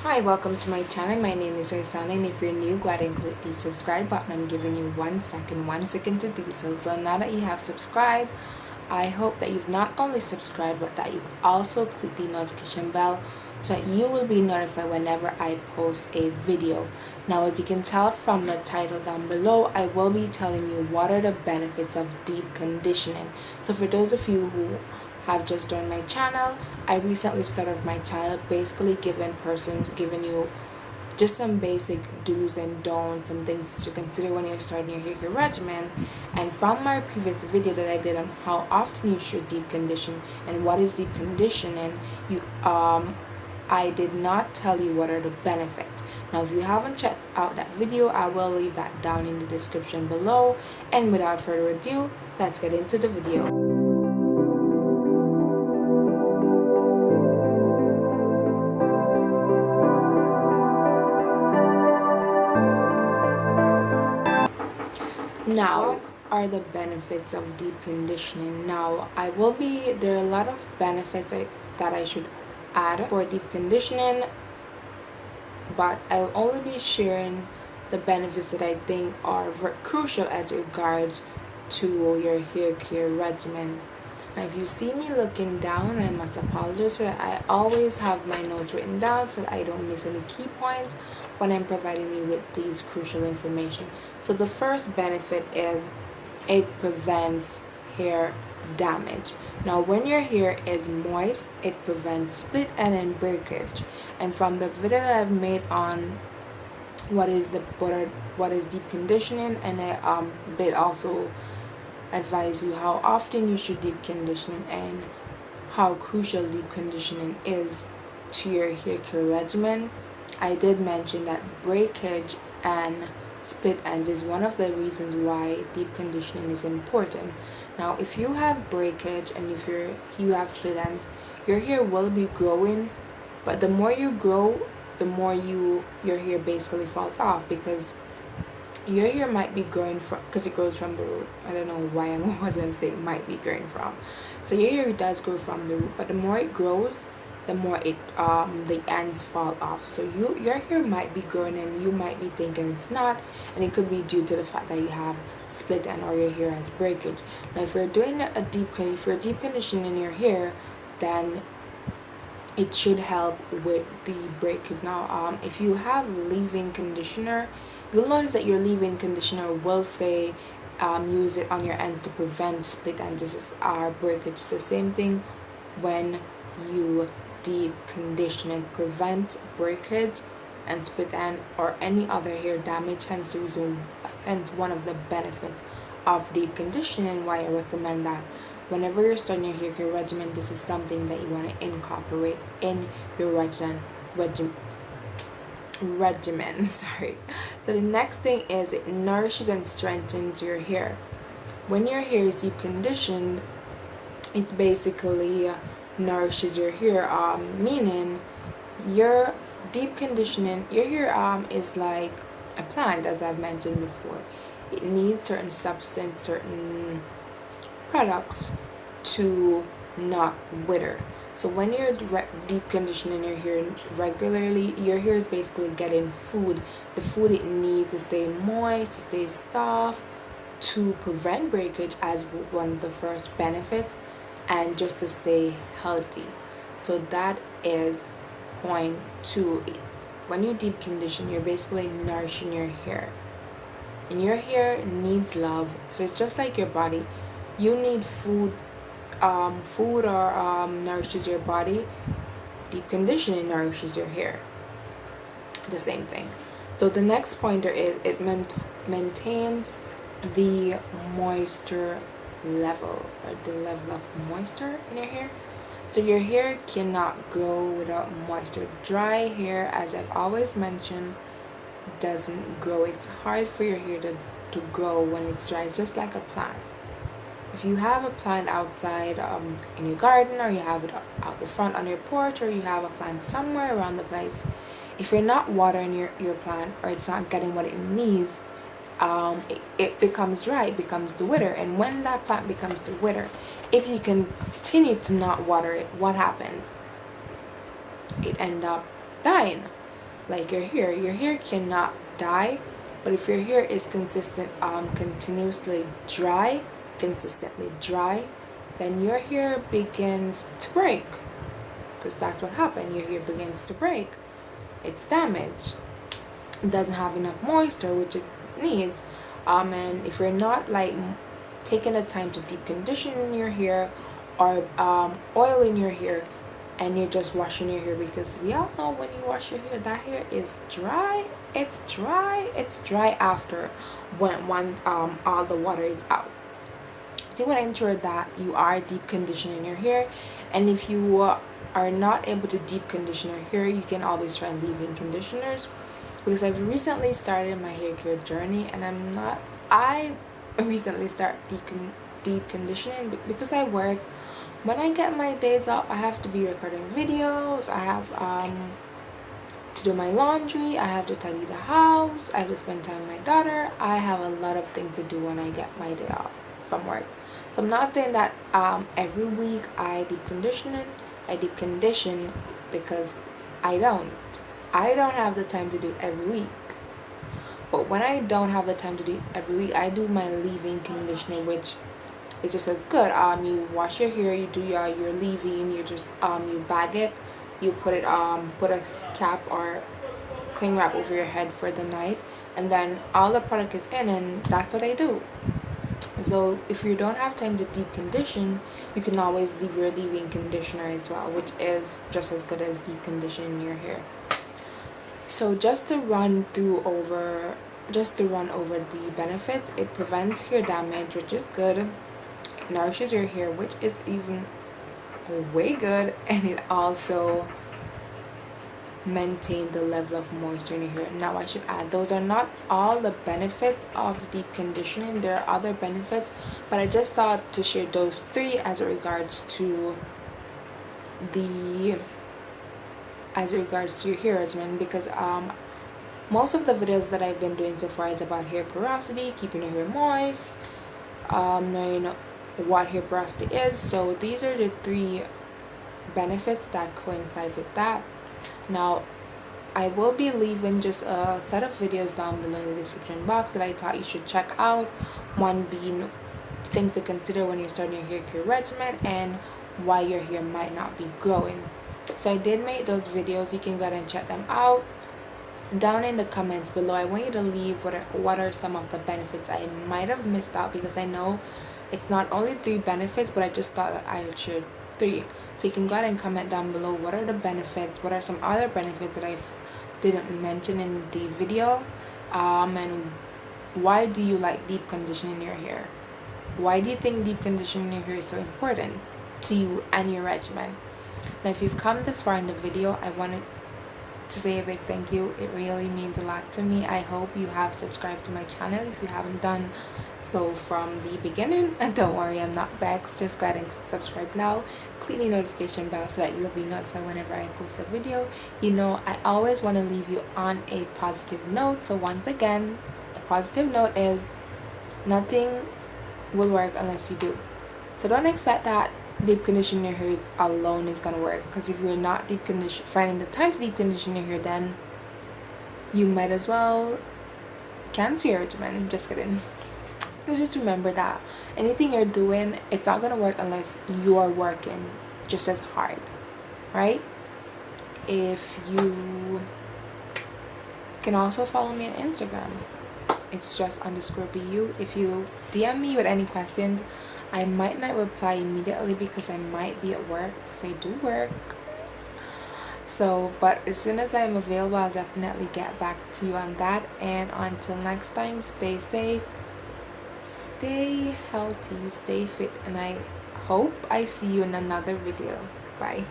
Hi, welcome to my channel. My name is Arsana, and if you're new, go ahead and click the subscribe button. I'm giving you 1 second to do so. So now that you have subscribed, I hope that you've not only subscribed but that you've also clicked the notification bell so that you will be notified whenever I post a video. Now, as you can tell from the title down below, I will be telling you what are the benefits of deep conditioning. So for those of you who have just joined my channel, I recently started my channel basically giving you just some basic do's and don'ts, some things to consider when you're starting your hair care regimen. And from my previous video that I did on how often you should deep condition and what is deep conditioning, I did not tell you what are the benefits. Now, if you haven't checked out that video, I will leave that down in the description below. And without further ado, let's get into the video. Now, what are the benefits of deep conditioning? Now, there are a lot of benefits that I should add for deep conditioning, but I'll only be sharing the benefits that I think are crucial as regards to your hair care regimen. Now, if you see me looking down, I must apologize for that. I always have my notes written down so that I don't miss any key points when I'm providing you with these crucial information. So the first benefit is it prevents hair damage. Now, when your hair is moist, it prevents split end and breakage. And from the video that I've made on what is deep conditioning, and I did also advise you how often you should deep condition and how crucial deep conditioning is to your hair care regimen. I did mention that breakage and split end is one of the reasons why deep conditioning is important. Now, if you have breakage and if you have split ends, your hair will be growing, but the more you grow, the more your hair basically falls off, because your hair might be growing from, because it grows from the root. I don't know why I was going to say might be growing from. So your hair does grow from the root, but the more it grows, the more the ends fall off. So your hair might be growing and you might be thinking it's not, and it could be due to the fact that you have split end or your hair has breakage. Now, if you're doing deep conditioning in your hair, then it should help with the breakage. Now, if you have leave-in conditioner, you'll notice that your leave-in conditioner will say use it on your ends to prevent split ends. This is our breakage. It's the same thing when you deep condition and prevent breakage and split end or any other hair damage. Hence one of the benefits of deep conditioning, why I recommend that whenever you're starting your hair care regimen, this is something that you want to incorporate in your regimen. Sorry. So the next thing is it nourishes and strengthens your hair. When your hair is deep conditioned, it basically nourishes your hair, meaning your deep conditioning your hair is like a plant, as I've mentioned before. It needs certain substance, certain products to not wither. So when you're deep conditioning your hair regularly, your hair is basically getting food, the food it needs to stay moist, to stay soft, to prevent breakage as one of the first benefits, and just to stay healthy. So that is point 2. When you deep condition, you're basically nourishing your hair, and your hair needs love. So it's just like your body. You need food nourishes your body. Deep conditioning nourishes your hair. The same thing. So the next pointer is it maintains the moisture level, or the level of moisture in your hair. So your hair cannot grow without moisture. Dry hair, as I've always mentioned, doesn't grow. It's hard for your hair to grow when it's dry. It's just like a plant. If you have a plant outside in your garden, or you have it out the front on your porch, or you have a plant somewhere around the place, if you're not watering your plant, or it's not getting what it needs, it becomes dry, it becomes to wither. And when that plant becomes to wither, if you continue to not water it, what happens? It end up dying. like your hair cannot dye, but if your hair is continuously dry, consistently dry, then your hair begins to break, because that's what happened. Your hair begins to break. It's damaged. It doesn't have enough moisture, which it needs. And if you're not like taking the time to deep condition your hair or oiling your hair, and you're just washing your hair, because we all know when you wash your hair, that hair is dry. It's dry after once all the water is out. So you want to ensure that you are deep conditioning your hair, and if you are not able to deep condition your hair, you can always try leave-in conditioners, because I've recently started my hair care journey, and I recently start deep conditioning because I work. When I get my days off, I have to be recording videos, I have to do my laundry, I have to tidy the house, I have to spend time with my daughter. I have a lot of things to do when I get my day off from work. So I'm not saying that every week I deep condition, because I don't have the time to do it every week. But when I don't have the time to do it every week, I do my leave-in conditioner, which it just as good. You wash your hair, you do your leave-in, you just you bag it, you put a cap or cling wrap over your head for the night, and then all the product is in, and that's what I do. So if you don't have time to deep condition, you can always leave your leave-in conditioner as well, which is just as good as deep conditioning your hair. So just to run over the benefits: it prevents hair damage, which is good, nourishes your hair, which is even way good, and it also maintain the level of moisture in your hair. Now I should add, those are not all the benefits of deep conditioning. There are other benefits, but I just thought to share those three as regards to your hair regimen, because most of the videos that I've been doing so far is about hair porosity, keeping your hair moist, knowing what hair porosity is. So these are the three benefits that coincides with that. Now I will be leaving just a set of videos down below in the description box that I thought you should check out. One being things to consider when you're starting your hair care regimen, and why your hair might not be growing. So I did make those videos. You can go ahead and check them out. Down in the comments below, I want you to leave what are some of the benefits I might have missed out, because I know it's not only 3 benefits, but I just thought that I would share 3. So you can go ahead and comment down below what are the benefits, what are some other benefits that I didn't mention in the video, and why do you like deep conditioning your hair? Why do you think deep conditioning your hair is so important to you and your regimen? Now if you've come this far in the video, I wanted to say a big thank you. It really means a lot to me. I hope you have subscribed to my channel if you haven't done so from the beginning, and don't worry, I'm not vexed. Just go ahead and subscribe now, click the notification bell so that you'll be notified whenever I post a video. You know, I always want to leave you on a positive note. So once again, a positive note is nothing will work unless you do. So don't expect that deep conditioning your hair alone is gonna work, because if you're not finding the time to deep condition your hair, then you might as well cancel your regimen. Just kidding. Just remember that anything you're doing, it's not gonna work unless you are working just as hard, right? If you can also follow me on Instagram, it's just _BU. If you DM me with any questions, I might not reply immediately because I might be at work, because I do work. So, but as soon as I'm available, I'll definitely get back to you on that. And until next time, stay safe, stay healthy, stay fit, and I hope I see you in another video. Bye.